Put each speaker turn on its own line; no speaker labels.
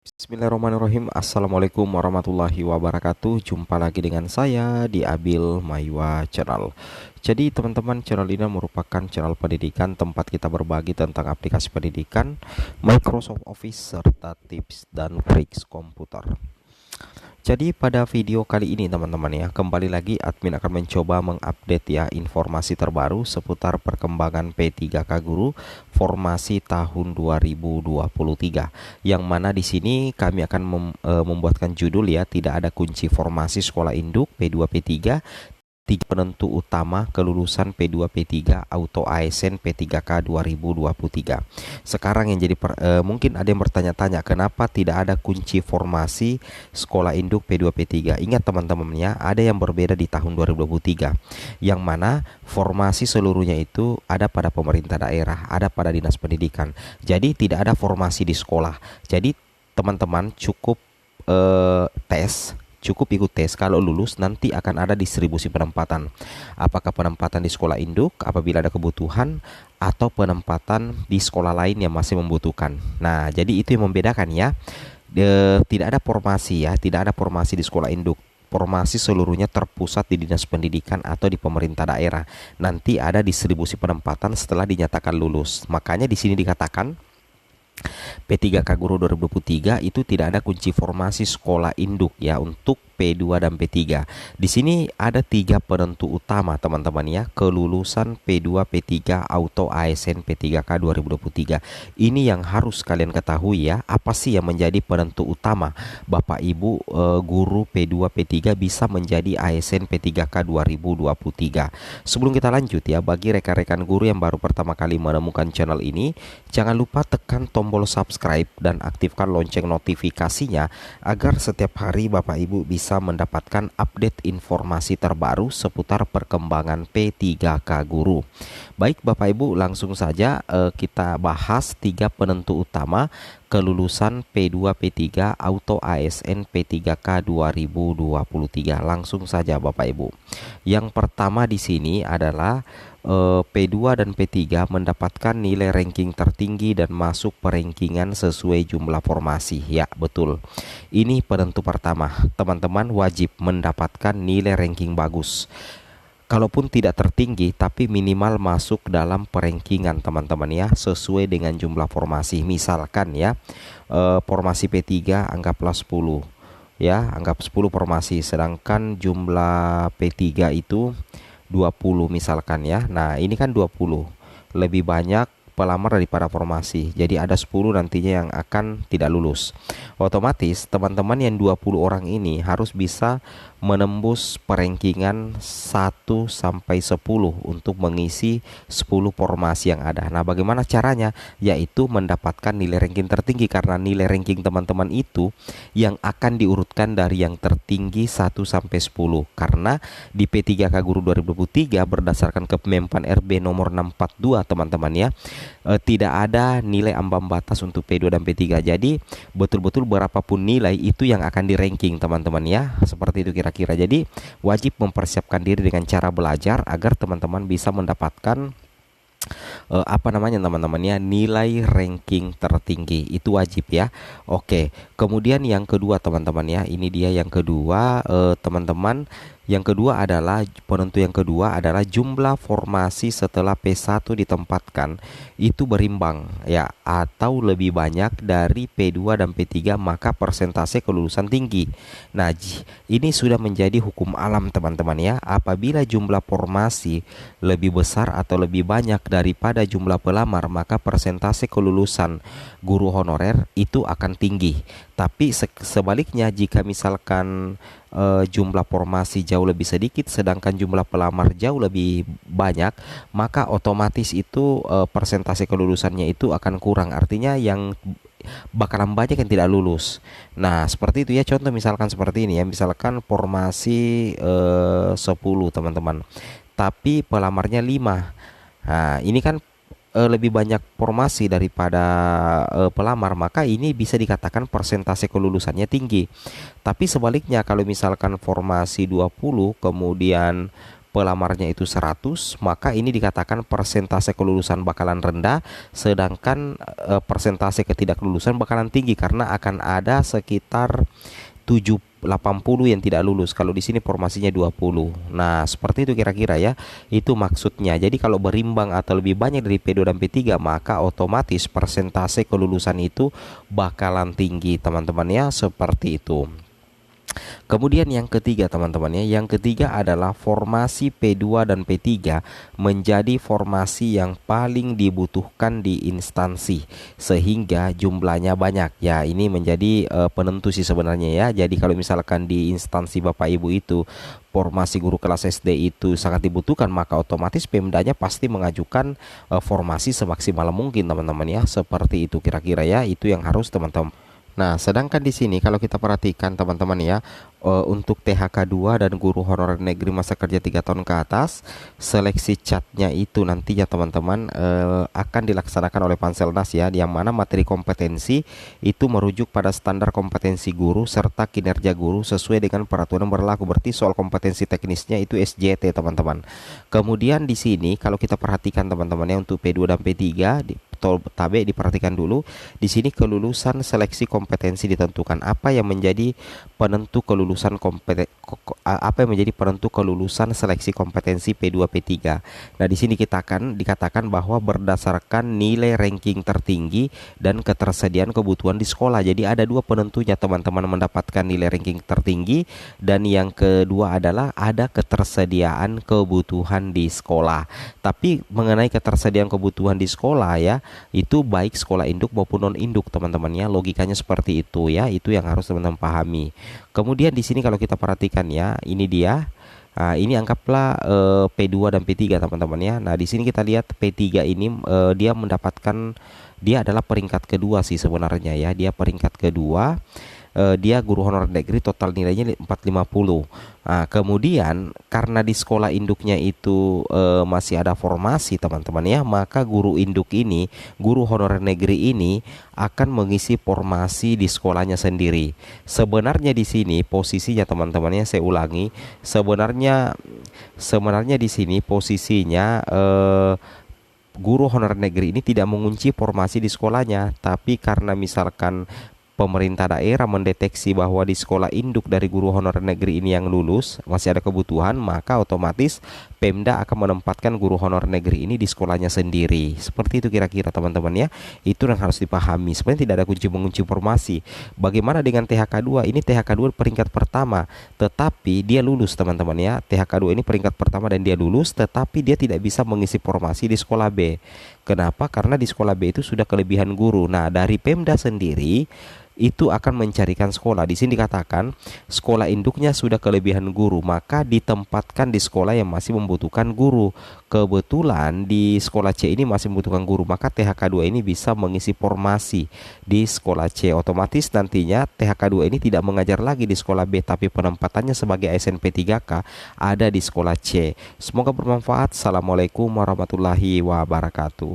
Bismillahirrahmanirrahim. Assalamualaikum warahmatullahi wabarakatuh. Jumpa lagi dengan saya di Abil Maywa Channel. Jadi teman-teman, channel ini merupakan channel pendidikan tempat kita berbagi tentang aplikasi pendidikan, Microsoft Office, serta tips dan triks komputer. Jadi pada video kali ini teman-teman ya, kembali lagi admin akan mencoba mengupdate ya informasi terbaru seputar perkembangan P3K Guru formasi tahun 2023. Yang mana di sini kami akan membuatkan judul ya, tidak ada kunci formasi sekolah induk P2 P3, tiga penentu utama kelulusan P2 P3 Auto ASN P3K 2023. Sekarang yang jadi mungkin ada yang bertanya-tanya kenapa tidak ada kunci formasi sekolah induk P2 P3. Ingat teman-teman ya, ada yang berbeda di tahun 2023, yang mana formasi seluruhnya itu ada pada pemerintah daerah, ada pada dinas pendidikan. Jadi tidak ada formasi di sekolah. Jadi teman-teman cukup ikut tes. Kalau lulus nanti akan ada distribusi penempatan. Apakah penempatan di sekolah induk apabila ada kebutuhan, atau penempatan di sekolah lain yang masih membutuhkan. Nah, jadi itu yang membedakan ya. Tidak ada formasi ya, tidak ada formasi di sekolah induk. Formasi seluruhnya terpusat di dinas pendidikan atau di pemerintah daerah. Nanti ada distribusi penempatan setelah dinyatakan lulus. Makanya di sini dikatakan P3K Guru 2023 itu tidak ada kunci formasi sekolah induk ya untuk P2 dan P3. Di sini ada tiga penentu utama teman-teman ya, kelulusan P2 P3 Auto ASN P3K 2023. Ini yang harus kalian ketahui ya, apa sih yang menjadi penentu utama Bapak Ibu guru P2 P3 bisa menjadi ASN P3K 2023. Sebelum kita lanjut ya, bagi rekan-rekan guru yang baru pertama kali menemukan channel ini, jangan lupa tekan tombol subscribe dan aktifkan lonceng notifikasinya agar setiap hari Bapak Ibu bisa mendapatkan update informasi terbaru seputar perkembangan P3K Guru. Baik Bapak Ibu, langsung saja kita bahas tiga penentu utama kelulusan P2 P3 Auto ASN P3K 2023. Langsung saja Bapak Ibu. Yang pertama di sini adalah P2 dan P3 mendapatkan nilai ranking tertinggi dan masuk perankingan sesuai jumlah formasi. Ya, betul. Ini penentu pertama. Teman-teman wajib mendapatkan nilai ranking bagus. Kalaupun tidak tertinggi, tapi minimal masuk dalam perankingan teman-teman ya, sesuai dengan jumlah formasi. Misalkan ya, formasi P3 anggaplah 10 ya, anggap 10 formasi, sedangkan jumlah P3 itu 20 misalkan ya. Nah, ini kan 20 lebih banyak pelamar daripada formasi. Jadi ada 10 nantinya yang akan tidak lulus. Otomatis teman-teman yang 20 orang ini harus bisa menembus perankingan 1 sampai 10 untuk mengisi 10 formasi yang ada. Nah, bagaimana caranya? Yaitu mendapatkan nilai ranking tertinggi, karena nilai ranking teman-teman itu yang akan diurutkan dari yang tertinggi 1 sampai 10. Karena di P3K Guru 2023 berdasarkan Kemenpan RB nomor 642 teman-teman ya, tidak ada nilai ambang batas untuk P2 dan P3. Jadi betul-betul berapapun nilai itu yang akan di ranking teman-teman ya. Seperti itu kira-kira. Jadi wajib mempersiapkan diri dengan cara belajar agar teman-teman bisa mendapatkan teman-teman ya, nilai ranking tertinggi. Itu wajib ya. Oke. Kemudian yang kedua teman-teman ya, ini dia yang kedua teman-teman. Yang kedua adalah penentu yang kedua adalah jumlah formasi setelah P1 ditempatkan itu berimbang ya, atau lebih banyak dari P2 dan P3, maka persentase kelulusan tinggi. Nah, ini sudah menjadi hukum alam teman-teman ya. Apabila jumlah formasi lebih besar atau lebih banyak daripada jumlah pelamar, maka persentase kelulusan guru honorer itu akan tinggi. Tapi sebaliknya, jika misalkan jumlah formasi jauh lebih sedikit sedangkan jumlah pelamar jauh lebih banyak, maka otomatis itu persentase kelulusannya itu akan kurang. Artinya yang bakalan banyak yang tidak lulus. Nah, seperti itu ya. Contoh misalkan seperti ini ya. Misalkan formasi 10 teman-teman, tapi pelamarnya 5. Nah, ini kan lebih banyak formasi daripada pelamar, maka ini bisa dikatakan persentase kelulusannya tinggi. Tapi sebaliknya, kalau misalkan formasi 20 kemudian pelamarnya itu 100, maka ini dikatakan persentase kelulusan bakalan rendah, sedangkan persentase ketidaklulusan bakalan tinggi karena akan ada sekitar 80 yang tidak lulus. Kalau di sini formasinya 20. Nah, seperti itu kira-kira ya. Itu maksudnya. Jadi kalau berimbang atau lebih banyak dari P2 dan P3, maka otomatis persentase kelulusan itu bakalan tinggi, teman-teman ya, seperti itu. Kemudian yang ketiga teman-teman ya, yang ketiga adalah formasi P2 dan P3 menjadi formasi yang paling dibutuhkan di instansi sehingga jumlahnya banyak. Ya, ini menjadi penentu sih sebenarnya ya. Jadi kalau misalkan di instansi Bapak Ibu itu formasi guru kelas SD itu sangat dibutuhkan, maka otomatis Pemdanya pasti mengajukan formasi semaksimal mungkin teman-teman ya. Seperti itu kira-kira ya, itu yang harus teman-teman. Nah, sedangkan di sini kalau kita perhatikan teman-teman ya, untuk THK 2 dan guru honorer negeri masa kerja 3 tahun ke atas, seleksi catnya itu nantinya teman-teman akan dilaksanakan oleh Panselnas ya, yang mana materi kompetensi itu merujuk pada standar kompetensi guru serta kinerja guru sesuai dengan peraturan berlaku. Berarti soal kompetensi teknisnya itu SJT teman-teman. Kemudian di sini kalau kita perhatikan teman-teman ya, untuk P2 dan P3 Tabe diperhatikan dulu. Di sini kelulusan seleksi kompetensi ditentukan. Apa yang menjadi penentu kelulusan seleksi kompetensi P2 P3. Nah, di sini kita akan dikatakan bahwa berdasarkan nilai ranking tertinggi dan ketersediaan kebutuhan di sekolah. Jadi ada dua penentunya teman-teman mendapatkan nilai ranking tertinggi, dan yang kedua adalah ada ketersediaan kebutuhan di sekolah. Tapi mengenai ketersediaan kebutuhan di sekolah ya, itu baik sekolah induk maupun non induk teman-teman ya, logikanya seperti itu ya, itu yang harus teman-teman pahami. Kemudian di sini kalau kita perhatikan ya, ini dia. Nah, ini anggaplah P2 dan P3 teman-teman ya. Nah, di sini kita lihat P3 ini dia adalah peringkat kedua sih sebenarnya ya. Dia peringkat kedua. Dia guru honorer negeri, total nilainya 450. Nah, kemudian karena di sekolah induknya itu masih ada formasi teman-teman ya, maka guru induk ini, guru honorer negeri ini akan mengisi formasi di sekolahnya sendiri. Sebenarnya di sini posisinya teman-teman ya, saya ulangi, sebenarnya di sini posisinya guru honorer negeri ini tidak mengunci formasi di sekolahnya, tapi karena misalkan pemerintah daerah mendeteksi bahwa di sekolah induk dari guru honorer negeri ini yang lulus masih ada kebutuhan, maka otomatis Pemda akan menempatkan guru honorer negeri ini di sekolahnya sendiri. Seperti itu kira-kira teman-teman ya. Itu yang harus dipahami. Sebenarnya tidak ada kunci mengunci formasi. Bagaimana dengan THK 2? Ini THK 2 peringkat pertama, tetapi dia lulus teman-teman ya. THK 2 ini peringkat pertama dan dia lulus, tetapi dia tidak bisa mengisi formasi di sekolah B. Kenapa? Karena di sekolah B itu sudah kelebihan guru. Nah, dari Pemda sendiri itu akan mencarikan sekolah. Di sini dikatakan sekolah induknya sudah kelebihan guru, maka ditempatkan di sekolah yang masih membutuhkan guru. Kebetulan di sekolah C ini masih membutuhkan guru, maka THK 2 ini bisa mengisi formasi di sekolah C. Otomatis nantinya THK 2 ini tidak mengajar lagi di sekolah B, tapi penempatannya sebagai ASNP 3K ada di sekolah C. Semoga bermanfaat. Assalamualaikum warahmatullahi wabarakatuh.